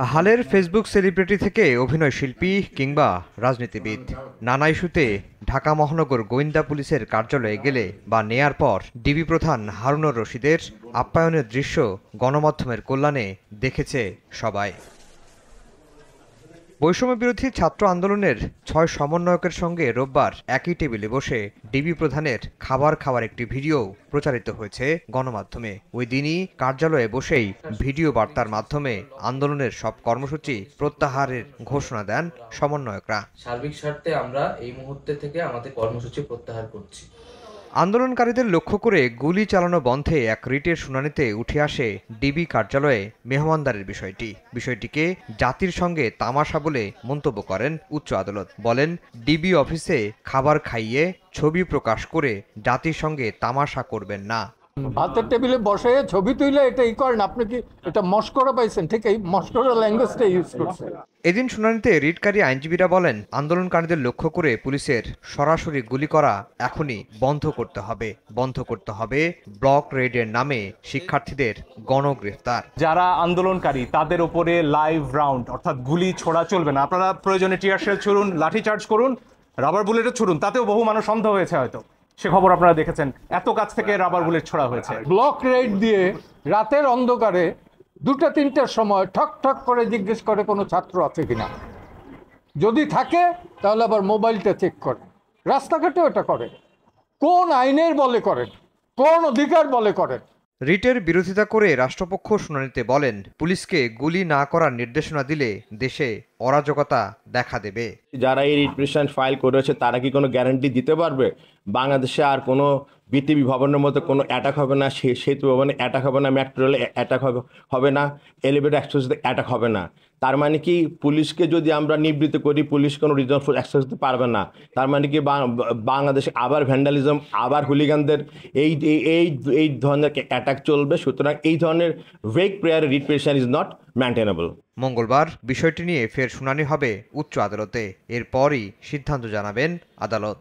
হালের Facebook celebrity থেকে অভিনয় শিল্পী কিংবা রাজনীতিবিদ, নানা ইস্যুতে ঢাকা মহানগর গোয়েন্দা পুলিশের কার্যালয়ে গেলে বা নেয়ার পর ডিবি প্রধান হারুনুর রশিদের আপ্যায়নের দৃশ্য গণমাধ্যমের কল্যাণে দেখেছে সবাই। বৈষম্য বিরোধী ছাত্র আন্দোলনের ৬ সমন্বয়কের সঙ্গে রোববার একই টেবিলে বসে ডিবি প্রধানের খাবার খাওয়ার একটি ভিডিও প্রচারিত হয়েছে গণমাধ্যমে। ওই দিনই কার্যালয়ে বসেই ভিডিও বার্তার মাধ্যমে আন্দোলনের সব কর্মসূচি প্রত্যাহারের ঘোষণা দেন সমন্বয়করা। সার্বিক স্বার্থে আমরা এই মুহূর্তে থেকে আমাদের কর্মসূচি প্রত্যাহার করছি। আন্দোলনকারীদের লক্ষ্য করে গুলি চালানো বন্ধে এক রিটের শুনানিতে উঠে আসে ডিবি কার্যালয়ে মেহমানদারির বিষয়টিকে জাতির সঙ্গে তামাশা বলে মন্তব্য করেন উচ্চ আদালত। বলেন, ডিবি অফিসে খাবার খাইয়ে ছবি প্রকাশ করে জাতির সঙ্গে তামাশা করবেন না। ভাতের টেবিলে বসে ছবি তুলে এটা করেন, আপনি কি এটা মস্করা পাইছেন? ঠিক এই মস্করা ল্যাঙ্গুয়েজটা ইউজ করছে। এদিন শুনানিতে রিটকারী আইনজীবীরা বলেন, আন্দোলনকারীদের লক্ষ্য করে পুলিশের সরাসরি গুলি করা এখনই বন্ধ করতে হবে ব্লক রেডের নামে শিক্ষার্থীদের গণগ্রেফতার। যারা আন্দোলনকারী তাদের উপরে লাইভ রাউন্ড অর্থাৎ গুলি ছোড়া চলবে না। আপনারা প্রয়োজনে টিয়ার শেল ছুড়ুন, লাঠি চার্জ করুন, রাবার বুলেটও ছুড়ুন, তাতেও বহু মানুষ অন্ধ হয়েছে হয়তো। সে খবর আপনারা দেখেছেন, এত কাছ থেকে রাবার বুলেট ছোড়া হয়েছে। ব্লক রেড দিয়ে রাতের অন্ধকারে 2টা-3টার সময় ঠক ঠক করে জিজ্ঞেস করে কোনো ছাত্র আছে কিনা। যদি থাকে তাহলে আবার মোবাইলটা চেক করে। রাস্তাঘাটেও এটা করে। কোন আইনের বলে করেন, কোন অধিকার বলে করেন? রিটের বিরোধিতা করে রাষ্ট্রপক্ষ শুনানিতে বলেন, পুলিশকে গুলি না করার নির্দেশনা দিলে দেশে অরাজকতা দেখা দেবে। যারা এই রিট পিটিশন ফাইল করেছে তারা কি কোনো গ্যারান্টি দিতে পারবে বাংলাদেশে আর কোনো বিটিভি ভবনের মতো কোনো অ্যাটাক হবে না, সেতু ভবনে অ্যাটাক হবে না, মেট্রো রেলে অ্যাটাক হবে না, এলিভেটর অ্যাক্সেসে অ্যাটাক হবে না? তার মানে কি পুলিশকে যদি আমরা নিবৃত্ত করি, পুলিশ কোনো রিজনাল ফোর্স অ্যাক্সেস দিতে পারবে না? তার মানে কি বাংলাদেশে আবার ভ্যান্ডালিজম, আবার হুলিগানদের এই ধরনের অ্যাটাক চলবে? সুতরাং এই ধরনের vague prayer writ petition is not maintainable. মঙ্গলবার বিষয়টি নিয়ে ফের শুনানি হবে উচ্চ আদালতে। এরপরই সিদ্ধান্ত জানাবেন আদালত।